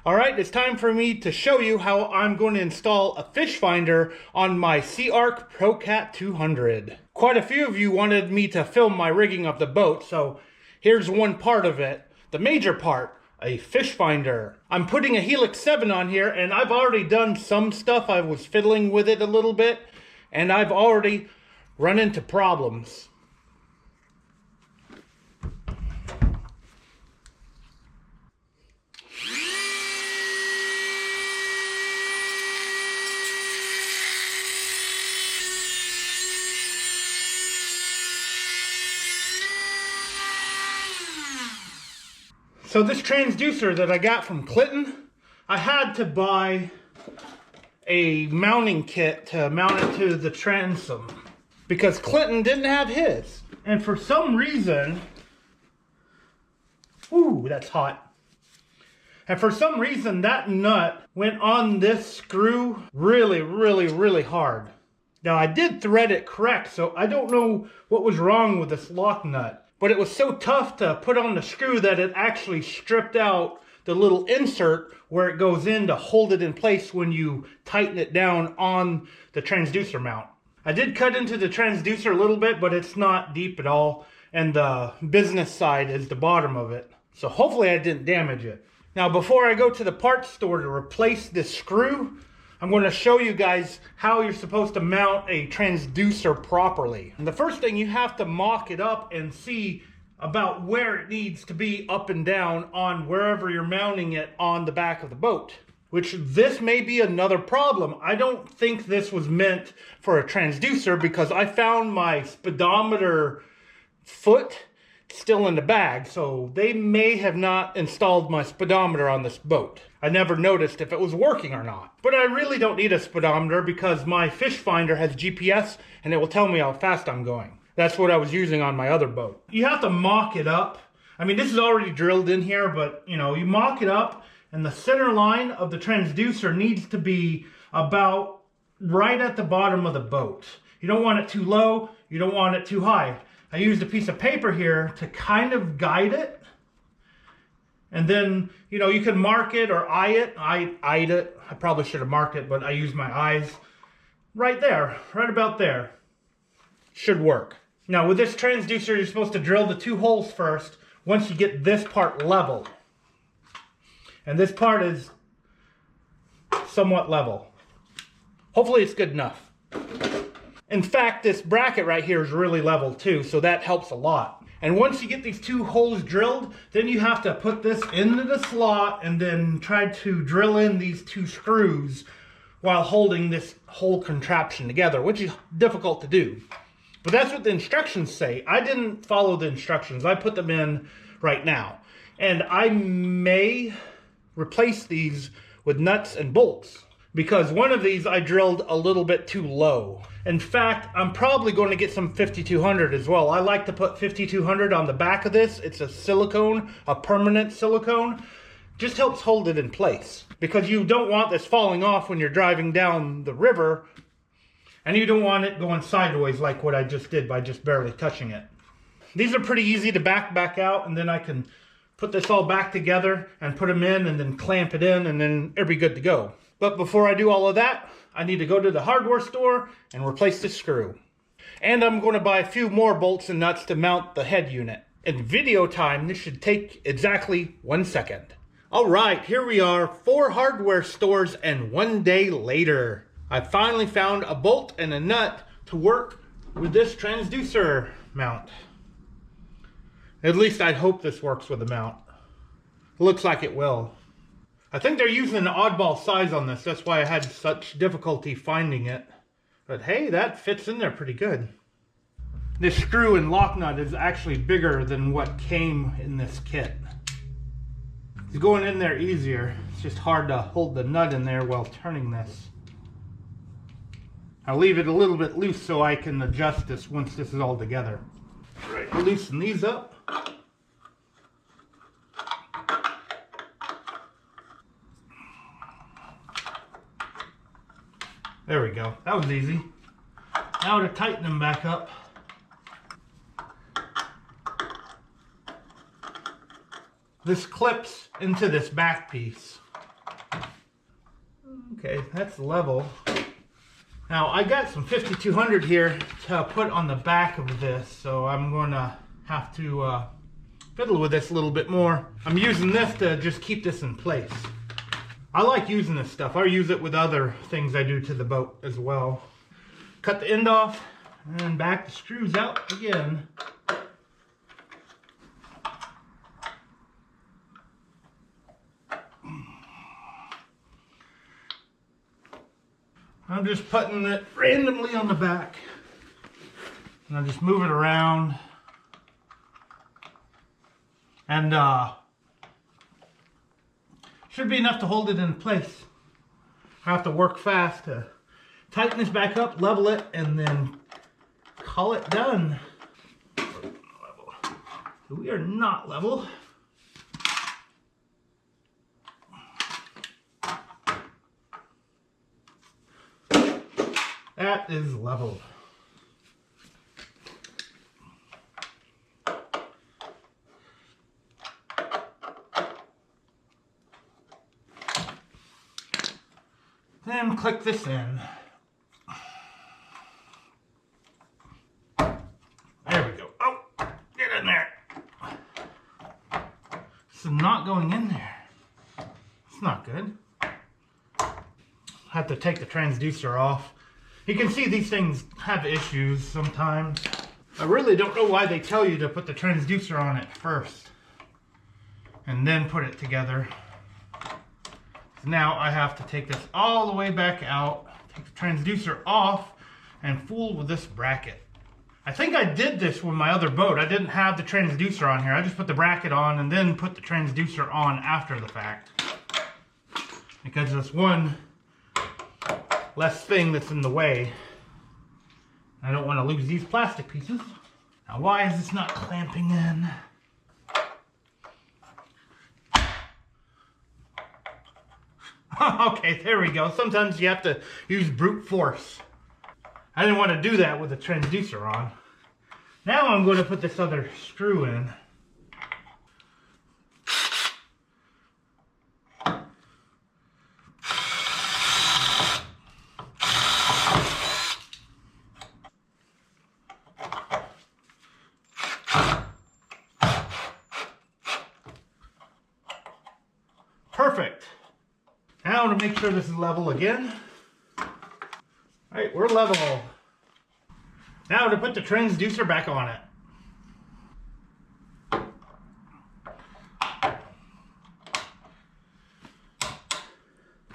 Alright, it's time for me to show you how I'm going to install a fish finder on my SeaArk ProCat 200. Quite a few of you wanted me to film my rigging of the boat, so here's one part of it. The major part, a fish finder. I'm putting a Helix 7 on here, and I've already done some stuff. I was fiddling with it a little bit, and I've already run into problems. So this transducer that I got from Clinton, I had to buy a mounting kit to mount it to the transom because Clinton didn't have his. And for some reason, ooh, that's hot. And for some reason, that nut went on this screw really hard. Now I did thread it correct, so I don't know what was wrong with this lock nut. But it was so tough to put on the screw that it actually stripped out the little insert where it goes in to hold it in place when you tighten it down on the transducer mount. I did cut into the transducer a little bit, but it's not deep at all. And the business side is the bottom of it. So hopefully I didn't damage it. Now before I go to the parts store to replace this screw, I'm going to show you guys how you're supposed to mount a transducer properly. And the first thing, you have to mock it up and see about where it needs to be up and down on wherever you're mounting it on the back of the boat. Which this may be another problem. I don't think this was meant for a transducer because I found my speedometer foot still in the bag, so they may have not installed my speedometer on this boat. I never noticed if it was working or not. But I really don't need a speedometer because my fish finder has GPS and it will tell me how fast I'm going. That's what I was using on my other boat. You have to mock it up. I mean, this is already drilled in here, but you know, you mock it up and the center line of the transducer needs to be about right at the bottom of the boat. You don't want it too low, you don't want it too high. I used a piece of paper here to kind of guide it. And then, you know, you can mark it or eye it. I eyed it. I probably should have marked it, but I used my eyes. Right there, right about there. Should work. Now with this transducer, you're supposed to drill the 2 holes first once you get this part level. And this part is somewhat level. Hopefully it's good enough. In fact, this bracket right here is really level too, so that helps a lot. And once you get these 2 holes drilled, then you have to put this into the slot and then try to drill in these 2 screws while holding this whole contraption together, which is difficult to do. But that's what the instructions say. I didn't follow the instructions. I put them in right now. And I may replace these with nuts and bolts, because one of these I drilled a little bit too low. In fact, I'm probably going to get some 5200 as well. I like to put 5200 on the back of this. It's a silicone, a permanent silicone. Just helps hold it in place. Because you don't want this falling off when you're driving down the river. And you don't want it going sideways like what I just did by just barely touching it. These are pretty easy to back out, and then I can put this all back together and put them in and then clamp it in, and then it'll be good to go. But before I do all of that, I need to go to the hardware store and replace this screw. And I'm going to buy a few more bolts and nuts to mount the head unit. In video time, this should take exactly 1 second. Alright, here we are, 4 hardware stores and 1 day later. I finally found a bolt and a nut to work with this transducer mount. At least I hope this works with the mount. It looks like it will. I think they're using an oddball size on this. That's why I had such difficulty finding it. But hey, that fits in there pretty good. This screw and lock nut is actually bigger than what came in this kit. It's going in there easier. It's just hard to hold the nut in there while turning this. I'll leave it a little bit loose so I can adjust this once this is all together. All right, loosen these up. There we go. That was easy. Now to tighten them back up. This clips into this back piece. Okay, that's level. Now I got some 5200 here to put on the back of this, so I'm going to have to fiddle with this a little bit more. I'm using this to just keep this in place. I like using this stuff. I use it with other things I do to the boat as well. Cut the end off and back the screws out again. I'm just putting it randomly on the back. And I'll just move it around. And should be enough to hold it in place. I have to work fast to tighten this back up, level it, and then call it done. We are not level. That is leveled. Then click this in. There we go. Oh, get in there. This is not going in there. It's not good. I have to take the transducer off. You can see these things have issues sometimes. I really don't know why they tell you to put the transducer on it first and then put it together. Now I have to take this all the way back out, take the transducer off, and fool with this bracket. I think I did this with my other boat. I didn't have the transducer on here. I just put the bracket on and then put the transducer on after the fact. Because there's one less thing that's in the way. I don't want to lose these plastic pieces. Now why is this not clamping in? Okay, there we go. Sometimes you have to use brute force. I didn't want to do that with the transducer on. Now I'm going to put this other screw in. Perfect. Now to make sure this is level again. Alright, we're level. Now to put the transducer back on it.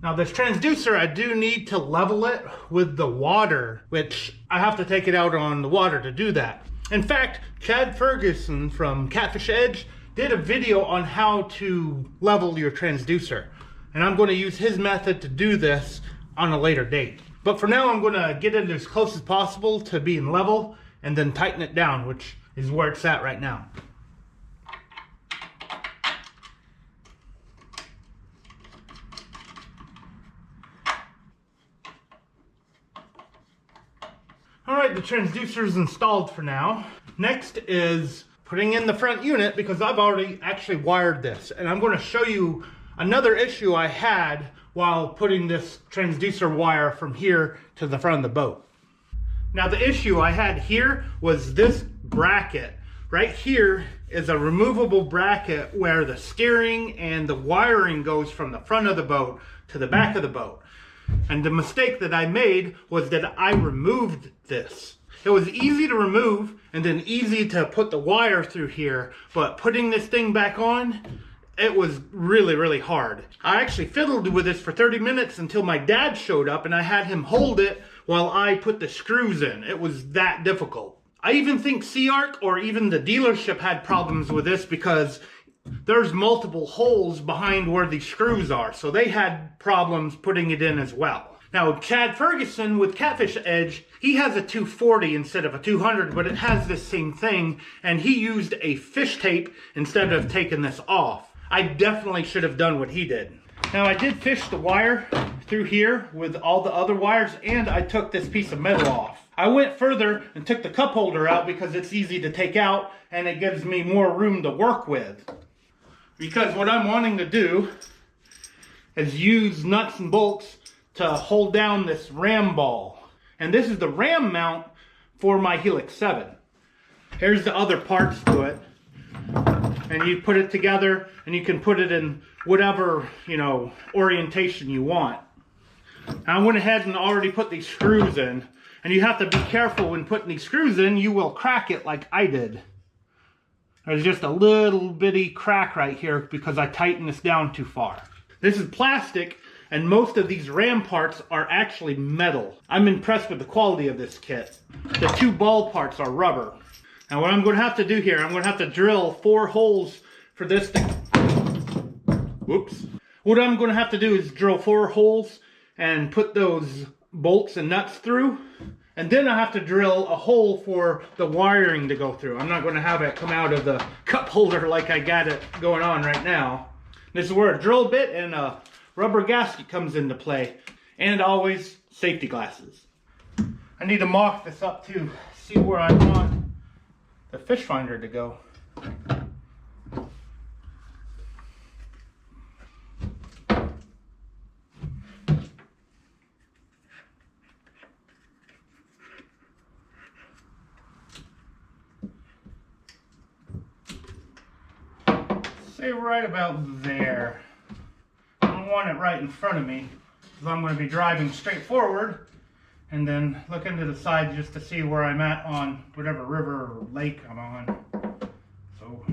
Now this transducer, I do need to level it with the water, which I have to take it out on the water to do that. In fact, Chad Ferguson from Catfish Edge did a video on how to level your transducer. And I'm going to use his method to do this on a later date. But for now, I'm going to get it as close as possible to being level and then tighten it down, which is where it's at right now. Alright, the transducer is installed for now. Next is putting in the front unit, because I've already actually wired this. And I'm going to show you another issue I had while putting this transducer wire from here to the front of the boat. Now the issue I had here was this bracket. Right here is a removable bracket where the steering and the wiring goes from the front of the boat to the back of the boat. And the mistake that I made was that I removed this. It was easy to remove and then easy to put the wire through here, but putting this thing back on, it was really, really hard. I actually fiddled with this for 30 minutes until my dad showed up and I had him hold it while I put the screws in. It was that difficult. I even think SeaArk or even the dealership had problems with this because there's multiple holes behind where these screws are. So they had problems putting it in as well. Now, Chad Ferguson with Catfish Edge, he has a 240 instead of a 200, but it has this same thing, and he used a fish tape instead of taking this off. I definitely should have done what he did. Now, I did fish the wire through here with all the other wires, and I took this piece of metal off. I went further and took the cup holder out because it's easy to take out, and it gives me more room to work with. Because what I'm wanting to do is use nuts and bolts to hold down this ram ball. And this is the ram mount for my Helix 7. Here's the other parts to it. And you put it together and you can put it in whatever, orientation you want. I went ahead and already put these screws in. And you have to be careful when putting these screws in, you will crack it like I did. There's just a little bitty crack right here because I tightened this down too far. This is plastic, and most of these ram parts are actually metal. I'm impressed with the quality of this kit. The 2 ball parts are rubber. Now what I'm going to have to do here, I'm going to have to drill 4 holes for this thing. Whoops. What I'm going to have to do is drill 4 holes and put those bolts and nuts through. And then I have to drill a hole for the wiring to go through. I'm not going to have it come out of the cup holder like I got it going on right now. This is where a drill bit and a rubber gasket comes into play. And always safety glasses. I need to mock this up to see where I want the fish finder to go. Say right about there. I don't want it right in front of me because I'm going to be driving straight forward and then look into the side just to see where I'm at on whatever river or lake I'm on. So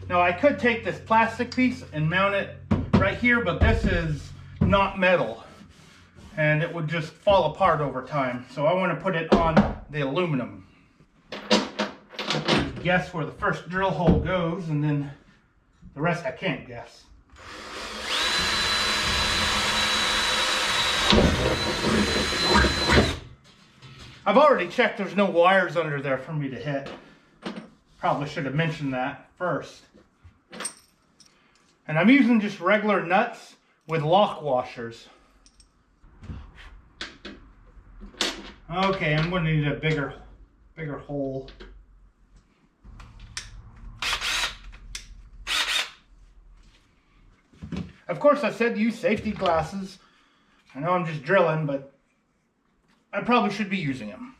now I could take this plastic piece and mount it right here, but this is not metal and it would just fall apart over time. So I want to put it on the aluminum. Guess where the first drill hole goes, and then the rest I can't guess. I've already checked there's no wires under there for me to hit. Probably should have mentioned that first. And I'm using just regular nuts with lock washers. Okay, I'm going to need a bigger hole. Of course, I said use safety glasses. I know I'm just drilling, but I probably should be using them.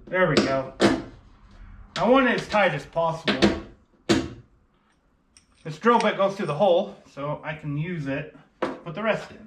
There we go. I want it as tight as possible. This drill bit goes through the hole, so I can use it to put the rest in.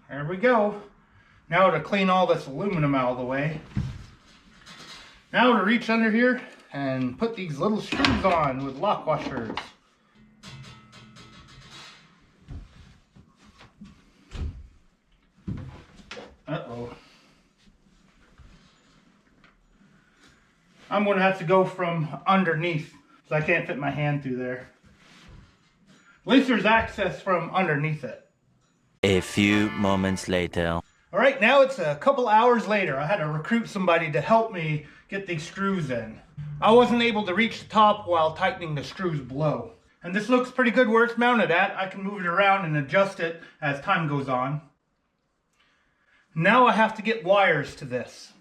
There we go. Now to clean all this aluminum out of the way. Now to reach under here and put these little screws on with lock washers. Uh-oh. I'm going to have to go from underneath because I can't fit my hand through there. At least there's access from underneath it. A few moments later. All right, now it's a couple hours later. I had to recruit somebody to help me get these screws in. I wasn't able to reach the top while tightening the screws below. And this looks pretty good where it's mounted at. I can move it around and adjust it as time goes on. Now I have to get wires to this.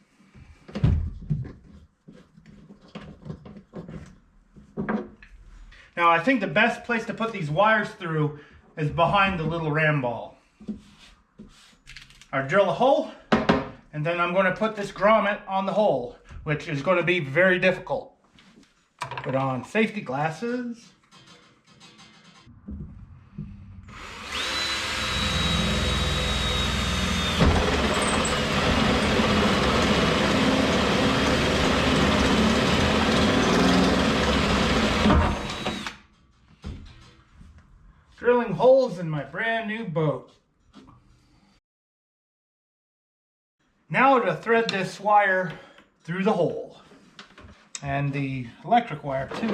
Now I think the best place to put these wires through is behind the little ram ball. I drill a hole, and then I'm going to put this grommet on the hole, which is going to be very difficult. Put on safety glasses. Drilling holes in my brand new boat. Now to thread this wire through the hole. And the electric wire too,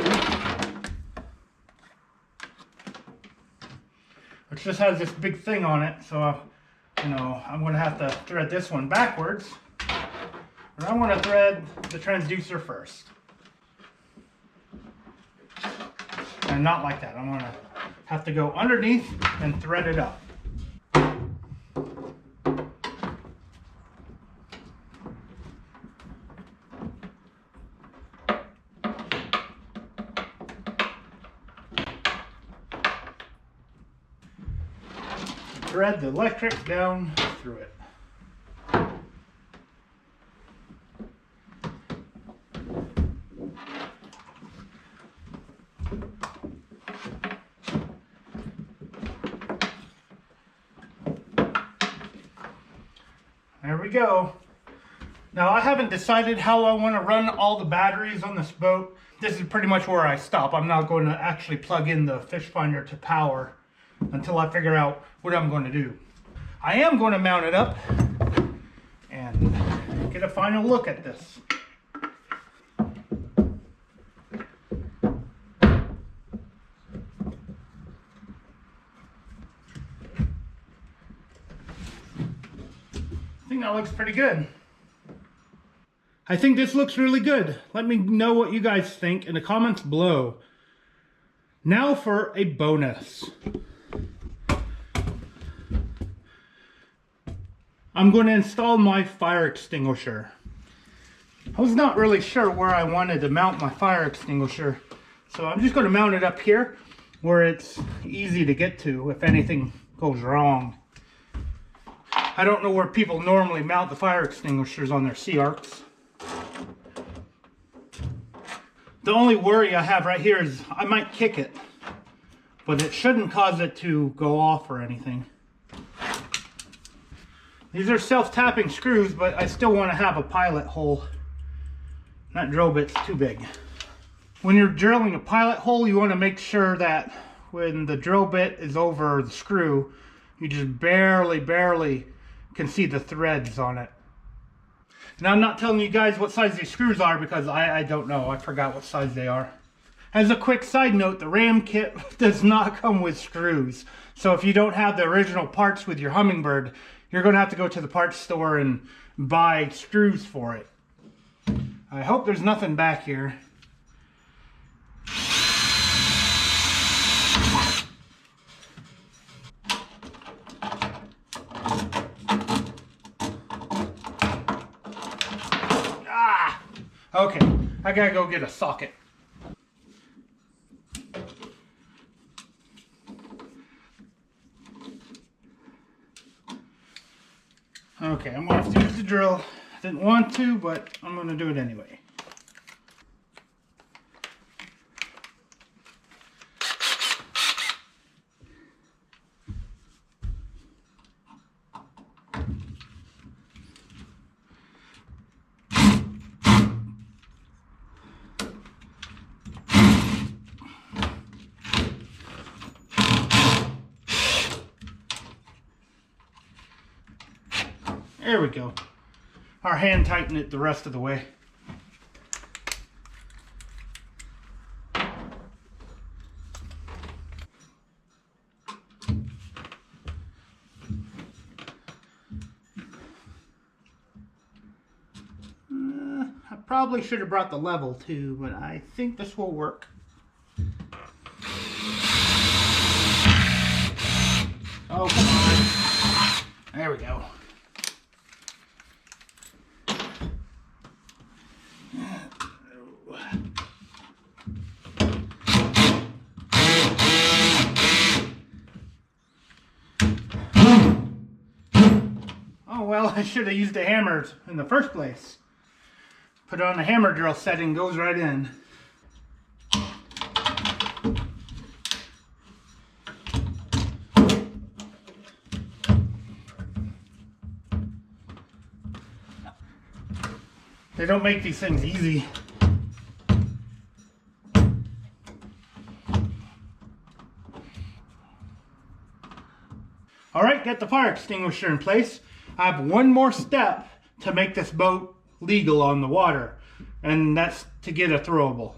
which just has this big thing on it, so you know, I'm going to have to thread this one backwards. But I'm going to thread the transducer first. And not like that. I'm going to have to go underneath and thread it up. Thread the electric down through it. There we go. Now I haven't decided how I want to run all the batteries on this boat. This is pretty much where I stop. I'm not going to actually plug in the fish finder to power until I figure out what I'm going to do. I am going to mount it up and get a final look at this. I think that looks pretty good. I think this looks really good. Let me know what you guys think in the comments below. Now for a bonus. I'm going to install my fire extinguisher. I was not really sure where I wanted to mount my fire extinguisher, so I'm just going to mount it up here where it's easy to get to if anything goes wrong. I don't know where people normally mount the fire extinguishers on their SeaArks. The only worry I have right here is I might kick it, but it shouldn't cause it to go off or anything. These are self-tapping screws, but I still want to have a pilot hole. That drill bit's too big. When you're drilling a pilot hole, you want to make sure that when the drill bit is over the screw, you just barely can see the threads on it. Now I'm not telling you guys what size these screws are because I don't know. I forgot what size they are. As a quick side note, the Ram kit does not come with screws. So if you don't have the original parts with your Humminbird, you're going to have to go to the parts store and buy screws for it. I hope there's nothing back here. Ah! Okay, I gotta go get a socket. Okay, I'm going to have to use the drill. I didn't want to, but I'm going to do it anyway. There we go. Our hand tightened it the rest of the way. I probably should have brought the level too, but I think this will work. Oh, come on. There we go. Oh, well, I should have used a hammer in the first place. Put it on the hammer drill setting, goes right in. They don't make these things easy. Alright, get the fire extinguisher in place. I have one more step to make this boat legal on the water, and that's to get a throwable.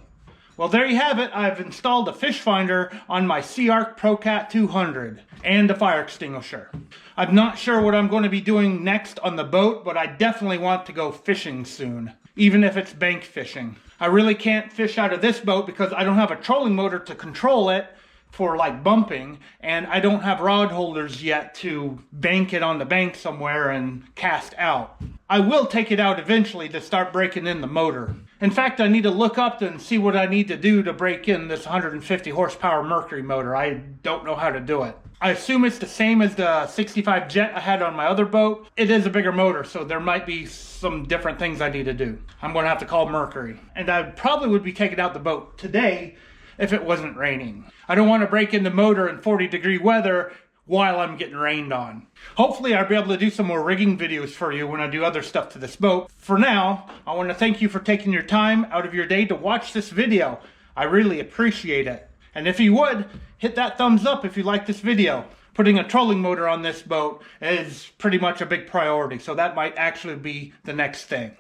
Well, there you have it. I've installed a fish finder on my SeaArk ProCat 200 and a fire extinguisher. I'm not sure what I'm going to be doing next on the boat, but I definitely want to go fishing soon, even if it's bank fishing. I really can't fish out of this boat because I don't have a trolling motor to control it for like bumping, and I don't have rod holders yet to bank it on the bank somewhere and cast out. I will take it out eventually to start breaking in the motor. In fact, I need to look up and see what I need to do to break in this 150 horsepower Mercury motor. I don't know how to do it. I assume it's the same as the 65 Jet I had on my other boat. It is a bigger motor, so there might be some different things I need to do. I'm going to have to call Mercury. And I probably would be taking out the boat today if it wasn't raining. I don't want to break in the motor in 40-degree weather while I'm getting rained on. Hopefully I'll be able to do some more rigging videos for you when I do other stuff to this boat. For now, I want to thank you for taking your time out of your day to watch this video. I really appreciate it. And if you would, hit that thumbs up if you like this video. Putting a trolling motor on this boat is pretty much a big priority, so that might actually be the next thing.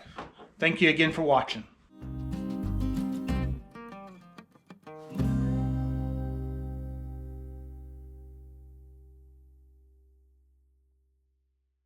Thank you again for watching.